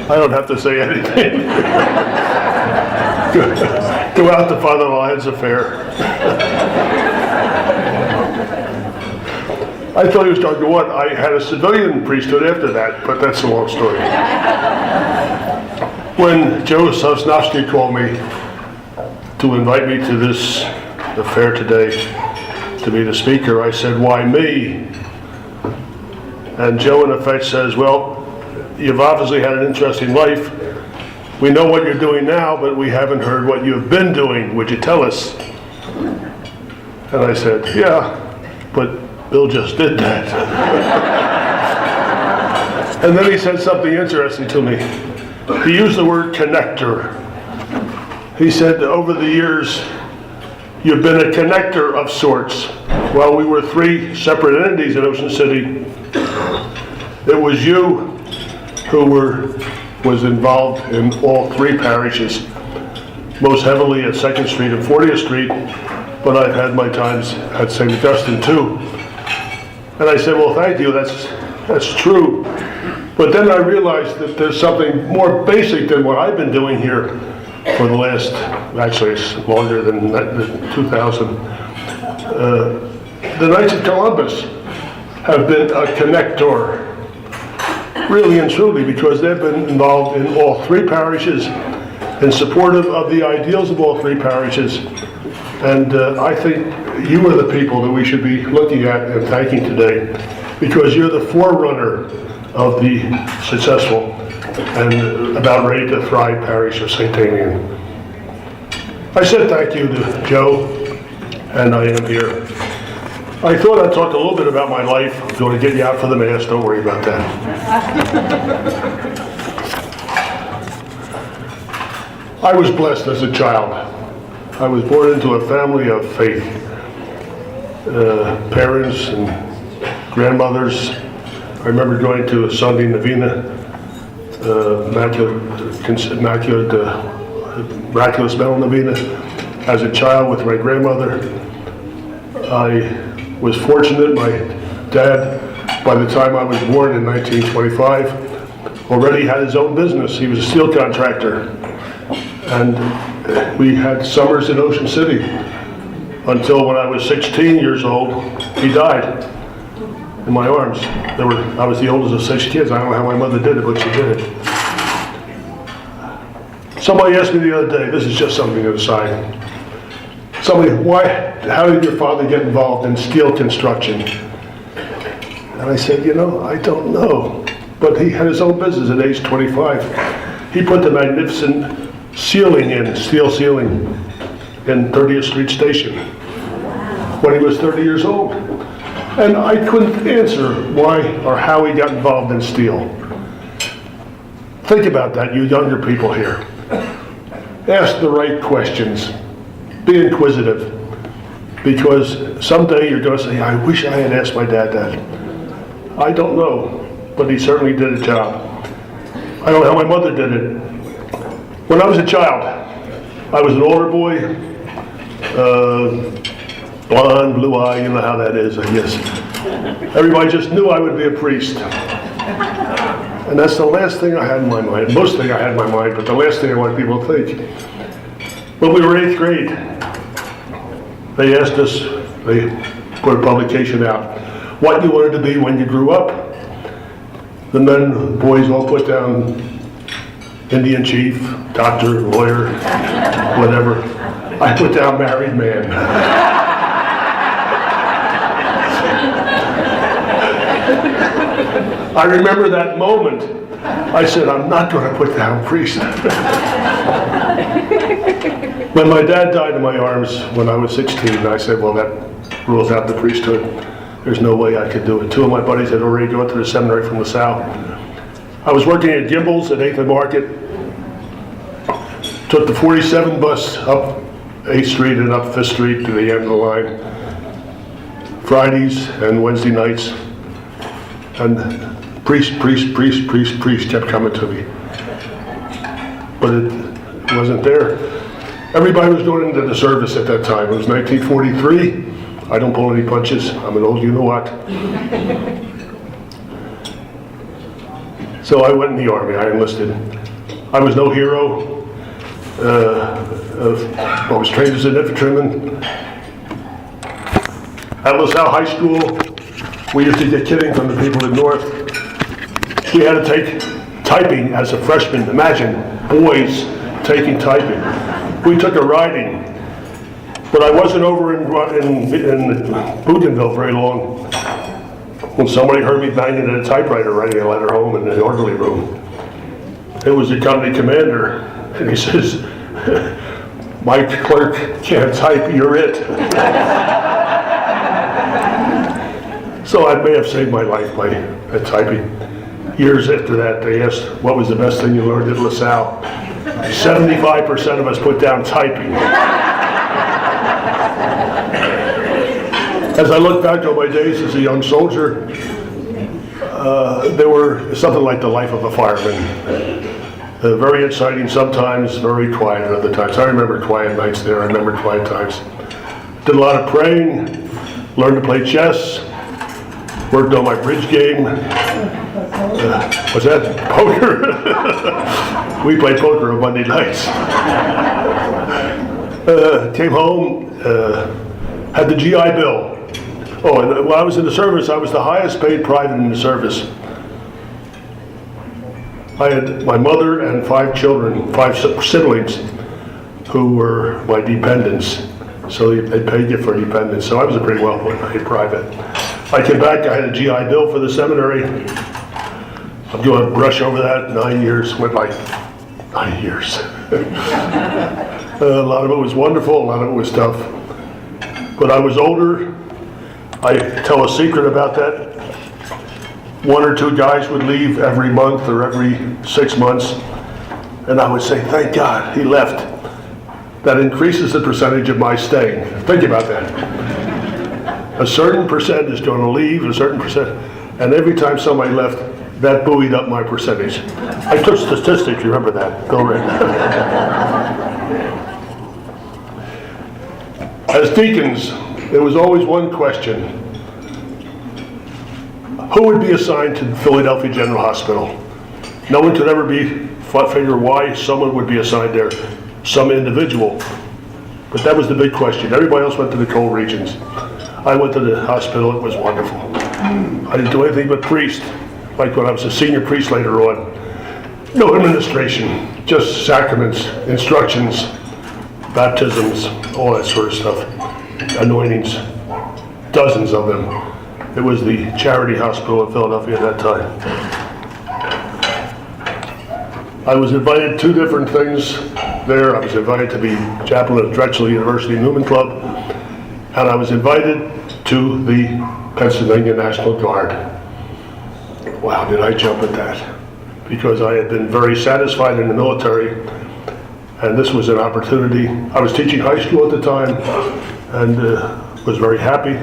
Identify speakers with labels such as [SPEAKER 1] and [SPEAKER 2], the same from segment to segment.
[SPEAKER 1] I don't have to say anything. Go out to Father Lyons Affair. I thought he was talking to what? I had a civilian priesthood after that, but that's a long story. When Joe Sosnowski called me to invite me to this affair today to be the speaker, I said, why me? And Joe in effect says, well, you've obviously had an interesting life. We know what you're doing now, but we haven't heard what you've been doing. Would you tell us? And I said, yeah, but Bill just did that. And then he said something interesting to me. He used the word connector. He said, over the years, you've been a connector of sorts. While we were three separate entities in Ocean City, it was you who was involved in all three parishes, most heavily at 2nd Street and 40th Street, but I've had my times at St. Augustine too. And I said, well, thank you, that's true. But then I realized that there's something more basic than what I've been doing here for the last, actually it's longer than 2000. The Knights of Columbus have been a connector, really and truly, because they've been involved in all three parishes and supportive of the ideals of all three parishes. And I think you are the people that we should be looking at and thanking today, because you're the forerunner of the successful and about ready to thrive parish of St. Damien. I said thank you to Joe, and I am here. I thought I'd talk a little bit about my life. I'm going to get you out for the Mass, don't worry about that. I was blessed as a child. I was born into a family of faith. Parents and grandmothers. I remember going to a Sunday novena, miraculous medal novena, as a child with my grandmother. I was fortunate. My dad, by the time I was born in 1925, already had his own business. He was a steel contractor. And we had summers in Ocean City until when I was 16 years old, he died in my arms. I was the oldest of 6 kids. I don't know how my mother did it, but she did it. Somebody asked me the other day, this is just something aside, how did your father get involved in steel construction? And I said, I don't know. But he had his own business at age 25. He put the magnificent ceiling in, steel ceiling, in 30th Street Station when he was 30 years old. And I couldn't answer why or how he got involved in steel. Think about that, you younger people here. Ask the right questions. Be inquisitive. Because someday you're going to say, I wish I had asked my dad that. I don't know, but he certainly did a job. I don't know how my mother did it. When I was a child, I was an older boy, blonde, blue eye, you know how that is, I guess. Everybody just knew I would be a priest. And that's the last thing I had in my mind. Most thing I had in my mind, but the last thing I want people to think. When we were 8th grade, they asked us, they put a publication out, what you wanted to be when you grew up. The men, boys all put down Indian chief, doctor, lawyer, whatever. I put down married man. I remember that moment. I said, I'm not going to put down priest. When my dad died in my arms when I was 16, I said, well, that rules out the priesthood. There's no way I could do it. 2 of my buddies had already gone to the seminary from the South. I was working at Gimbel's at 8th and Market. Took the 47 bus up 8th Street and up 5th Street to the end of the line. Fridays and Wednesday nights. And priest kept coming to me. But it wasn't there. Everybody was going into the service at that time. It was 1943. I don't pull any punches. I'm an old you-know-what. So I went in the Army, I enlisted. I was no hero. I was trained as an infantryman. At LaSalle High School, we used to get kidding from the people in North. We had to take typing as a freshman. Imagine boys taking typing. We took a riding, but I wasn't over in Bougainville very long when somebody heard me banging at a typewriter writing a letter home in the orderly room. It was the company commander, and he says, "My clerk can't type, you're it." So I may have saved my life by typing. Years after that, they asked, what was the best thing you learned at LaSalle? 75% of us put down typing. As I look back on my days as a young soldier, they were something like the life of a fireman. Very exciting sometimes, very quiet at other times. I remember quiet nights there, I remember quiet times. Did a lot of praying, learned to play chess, worked on my bridge game. Was that poker? We played poker on Monday nights. Came home, had the GI Bill. Oh, and when I was in the service, I was the highest paid private in the service. I had my mother and 5 children, 5 siblings, who were my dependents. So they paid you for dependents. So I was a pretty well paid private. I came back, I had a GI Bill for the seminary. I'm going to brush over that. 9 years, went like 9 years. A lot of it was wonderful, a lot of it was tough. But I was older. I tell a secret about that. 1 or 2 guys would leave every month or every 6 months, and I would say, thank God he left. That increases the percentage of my staying. Think about that. A certain percent is going to leave, a certain percent, and every time somebody left, that buoyed up my percentage. I took statistics, you remember that? Go right. As deacons, there was always one question. Who would be assigned to Philadelphia General Hospital? No one could ever figure why someone would be assigned there, some individual. But that was the big question. Everybody else went to the cold regions. I went to the hospital, it was wonderful. I didn't do anything but priest, like when I was a senior priest later on. No administration, just sacraments, instructions, baptisms, all that sort of stuff. Anointings, dozens of them. It was the charity hospital in Philadelphia at that time. I was invited to 2 different things there. I was invited to be chaplain at Drexel University Newman Club, and I was invited to the Pennsylvania National Guard. Wow, did I jump at that? Because I had been very satisfied in the military, and this was an opportunity. I was teaching high school at the time, and was very happy.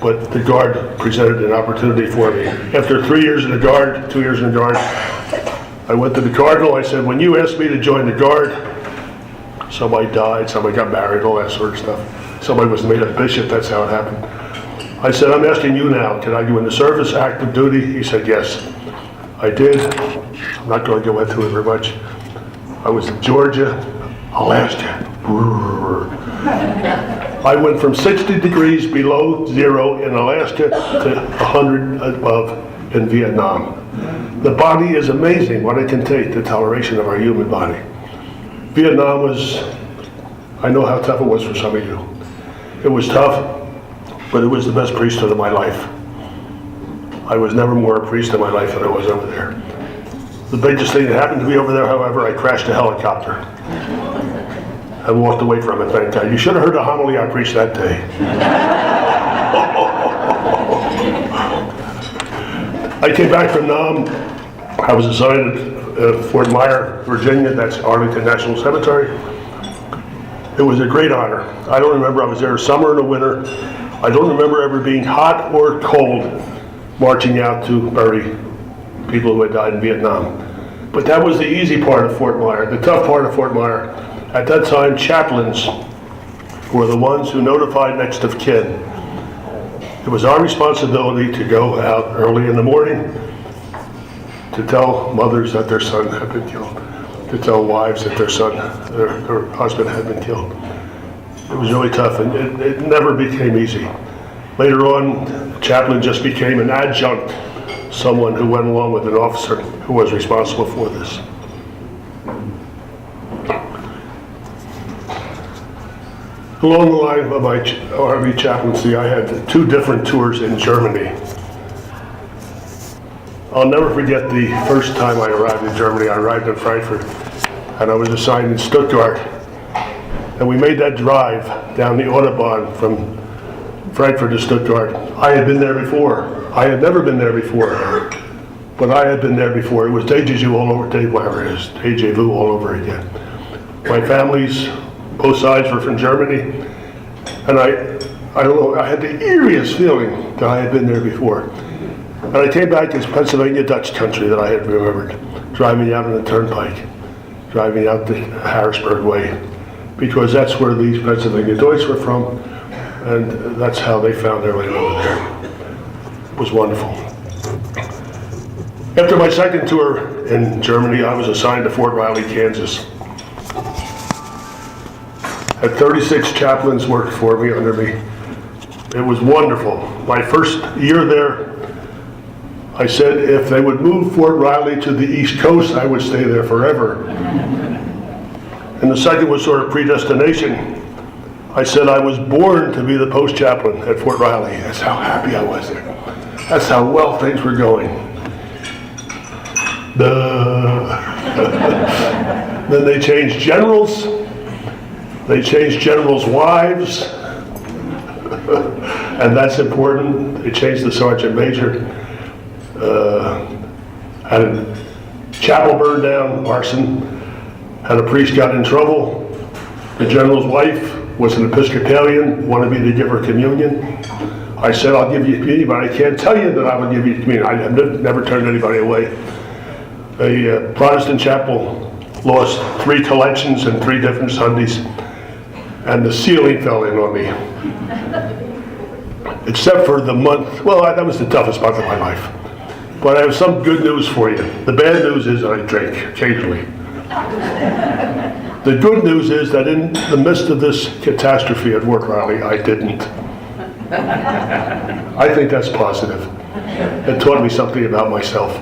[SPEAKER 1] But the Guard presented an opportunity for me. After 3 years in the Guard, 2 years in the Guard, I went to the Cardinal. I said, when you asked me to join the Guard, somebody died, somebody got married, all that sort of stuff. Somebody was made a bishop, that's how it happened. I said, I'm asking you now, can I go in the service, active duty? He said, yes. I did. I'm not going to go into it very much. I was in Georgia, Alaska. I went from 60 degrees below zero in Alaska to 100 above in Vietnam. The body is amazing what it can take, the toleration of our human body. Vietnam was, I know how tough it was for some of you. It was tough, but it was the best priesthood of my life. I was never more a priest in my life than I was over there. The biggest thing that happened to me over there, however, I crashed a helicopter. I walked away from it, thank God. You should have heard the homily I preached that day. I came back from Nam. I was assigned at Fort Myer, Virginia. That's Arlington National Cemetery. It was a great honor. I don't remember, I was there summer and the winter. I don't remember ever being hot or cold marching out to bury people who had died in Vietnam. But that was the easy part of Fort Myer. The tough part of Fort Myer, at that time, chaplains were the ones who notified next of kin. It was our responsibility to go out early in the morning to tell mothers that their son had been killed, to tell wives that their husband had been killed. It was really tough, and it never became easy. Later on, the chaplain just became an adjunct, someone who went along with an officer who was responsible for this. Along the line of my Army chaplaincy, I had 2 different tours in Germany. I'll never forget the first time I arrived in Germany. I arrived in Frankfurt, and I was assigned in Stuttgart. And we made that drive down the Autobahn from Frankfurt to Stuttgart. I had been there before. I had never been there before, but I had been there before. It was deja vu all over, whatever it is, deja vu all over again. My families, both sides were from Germany, and I don't know, I had the eeriest feeling that I had been there before. And I came back as Pennsylvania Dutch country that I had remembered, driving out on the turnpike, driving out the Harrisburg way, because that's where these Pennsylvania Deutsch were from, and that's how they found their way over there. It was wonderful. After my second tour in Germany, I was assigned to Fort Riley, Kansas. Had 36 chaplains worked for me, under me. It was wonderful. My first year there, I said if they would move Fort Riley to the East Coast, I would stay there forever. And the second was sort of predestination. I said I was born to be the post chaplain at Fort Riley. That's how happy I was there. That's how well things were going. Then they changed generals. They changed generals' wives. And that's important. They changed the sergeant major. Had a chapel burned down, arson. Had a priest got in trouble. The general's wife was an Episcopalian, wanted me to give her communion. I said, I'll give you communion, but I can't tell you that I will give you communion. I have never turned anybody away. A Protestant chapel lost 3 collections and 3 different Sundays, and the ceiling fell in on me. Except for the month, well, that was the toughest month of my life. But I have some good news for you. The bad news is I drink occasionally. The good news is that in the midst of this catastrophe at Fort Riley, I didn't. I think that's positive. It taught me something about myself.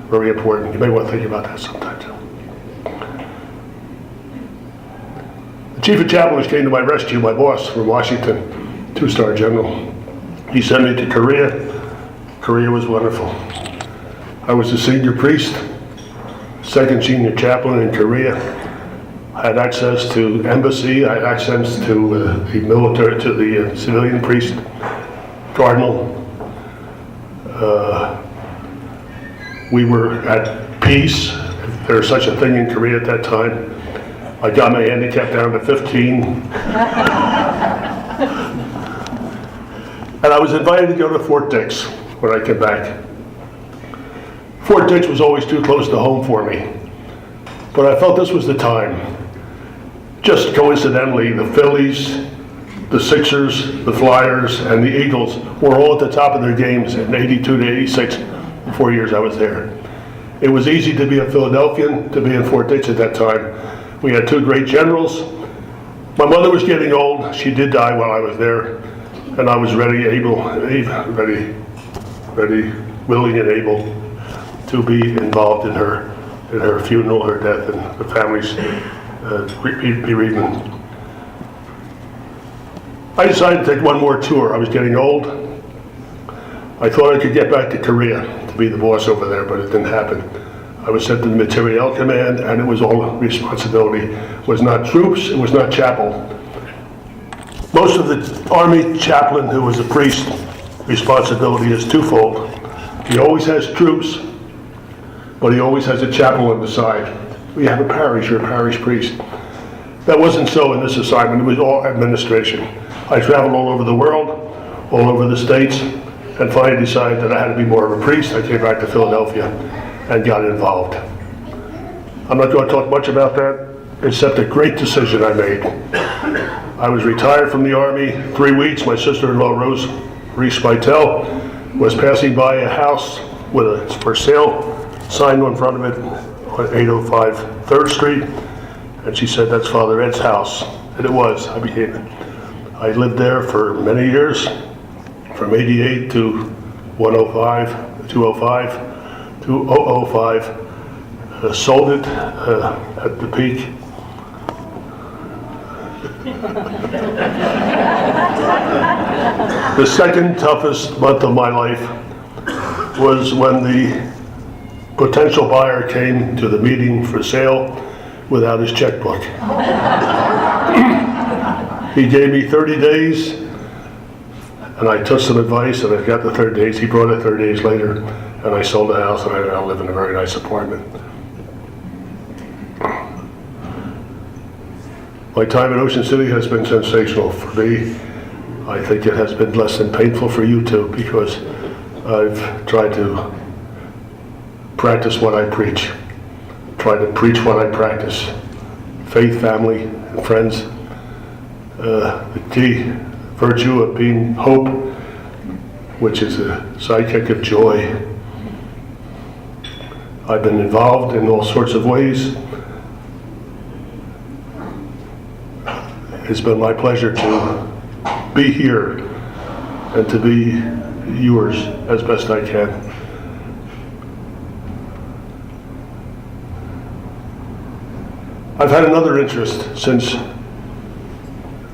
[SPEAKER 1] Very important. You may want to think about that sometimes. The chief of chaplains came to my rescue, my boss from Washington, 2-star general. He sent me to Korea. Korea was wonderful. I was a senior priest, second senior chaplain in Korea. I had access to embassy, I had access to the military, to the civilian priest, cardinal. We were at peace, if there was such a thing in Korea at that time. I got my handicap down to 15. And I was invited to go to Fort Dix when I came back. Fort Dix was always too close to home for me, but I felt this was the time. Just coincidentally, the Phillies, the Sixers, the Flyers, and the Eagles were all at the top of their games in 82 to 86, the 4 years I was there. It was easy to be a Philadelphian, to be in Fort Dix at that time. We had 2 great generals. My mother was getting old. She did die while I was there, and I was ready, willing and able to be involved in her funeral, her death, and the family's bereavement. I decided to take one more tour. I was getting old. I thought I could get back to Korea to be the boss over there, but it didn't happen. I was sent to the Materiel Command, and it was all responsibility. It was not troops, it was not chapel. Most of the Army chaplain who was a priest, responsibility is twofold. He always has troops, but he always has a chapel on the side. We have a parish, you're a parish priest. That wasn't so in this assignment, it was all administration. I traveled all over the world, all over the states, and finally decided that I had to be more of a priest. I came back to Philadelphia and got involved. I'm not going to talk much about that, except a great decision I made. I was retired from the Army 3 weeks. My sister-in-law, Rose Speitel, was passing by a house with a for sale sign in front of it on 805 3rd Street. And she said, "That's Father Ed's house." And it was. I lived there for many years, from 88 to 105, 205, to 005. Sold it at the peak. The second toughest month of my life was when the potential buyer came to the meeting for sale without his checkbook. He gave me 30 days, and I took some advice, and I got the 30 days. He brought it 30 days later, and I sold the house, and I now live in a very nice apartment. My time in Ocean City has been sensational for me. I think it has been less than painful for you too, because I've tried to practice what I preach. Try to preach what I practice. Faith, family, and friends. The key virtue of being hope, which is a sidekick of joy. I've been involved in all sorts of ways. It's been my pleasure to be here and to be yours as best I can. I've had another interest since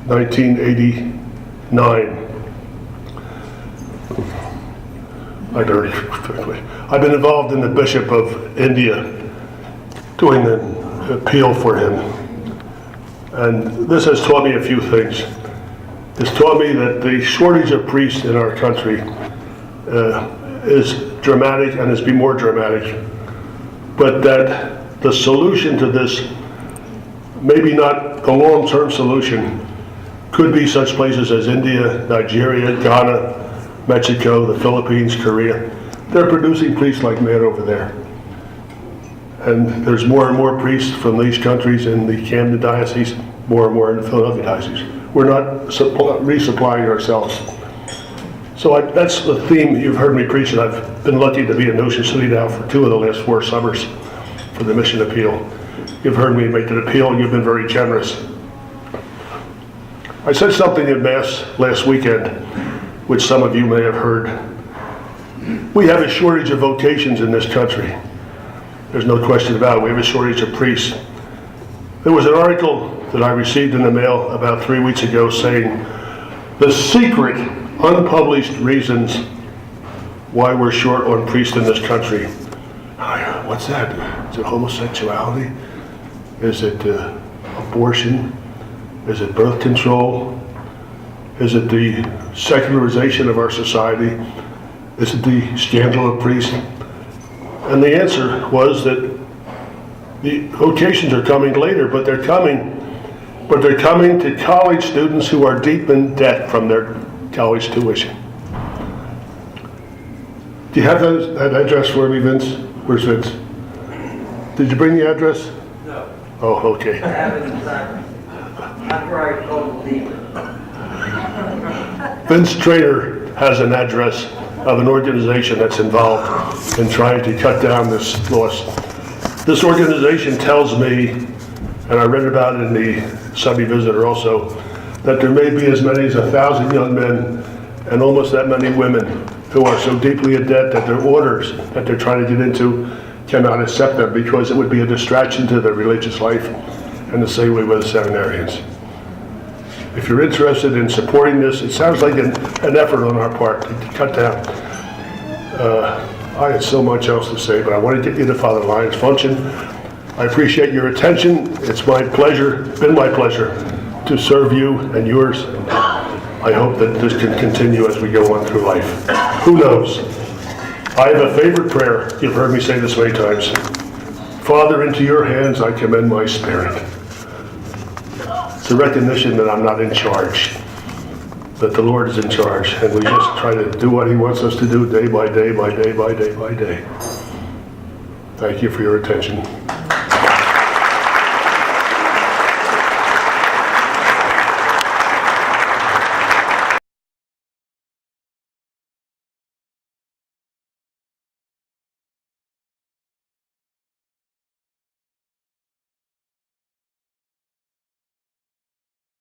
[SPEAKER 1] 1989. I've been involved in the Bishop of India, doing an appeal for him. And this has taught me a few things. It's taught me that the shortage of priests in our country is dramatic and has been more dramatic, but that the solution to this, maybe not the long-term solution, could be such places as India, Nigeria, Ghana, Mexico, the Philippines, Korea. They're producing priests like mad over there. And there's more and more priests from these countries in the Camden Diocese, more and more in the Philadelphia Diocese. We're not resupplying ourselves. So that's the theme you've heard me preach, and I've been lucky to be in Ocean City now for 2 of the last 4 summers for the mission appeal. You've heard me make an appeal, and you've been very generous. I said something in Mass last weekend, which some of you may have heard. We have a shortage of vocations in this country. There's no question about it. We have a shortage of priests. There was an article that I received in the mail about 3 weeks ago saying the secret, unpublished reasons why we're short on priests in this country. What's that? Is it homosexuality? Is it abortion? Is it birth control? Is it the secularization of our society? Is it the scandal of priests? And the answer was that the vocations are coming later, but they're coming to college students who are deep in debt from their college tuition. Do you have that address for me, Vince? Where's Vince? Did you bring the address?
[SPEAKER 2] No.
[SPEAKER 1] Oh, okay.
[SPEAKER 2] I have it inside. After I called the dealer.
[SPEAKER 1] Vince Trainer has an address of an organization that's involved in trying to cut down this loss. This organization tells me, and I read about it in the Sunday Visitor also, that there may be as many as 1,000 young men and almost that many women who are so deeply in debt that their orders that they're trying to get into cannot accept them because it would be a distraction to their religious life, and the same way with the seminarians. If you're interested in supporting this, it sounds like an effort on our part to cut down. I had so much else to say, but I want to get you to Father Lyon's function. I appreciate your attention. It's been my pleasure to serve you and yours. I hope that this can continue as we go on through life. Who knows? I have a favorite prayer. You've heard me say this many times. Father, into your hands I commend my spirit. It's a recognition that I'm not in charge, that the Lord is in charge, and we just try to do what he wants us to do day by day by day by day by day. Thank you for your attention.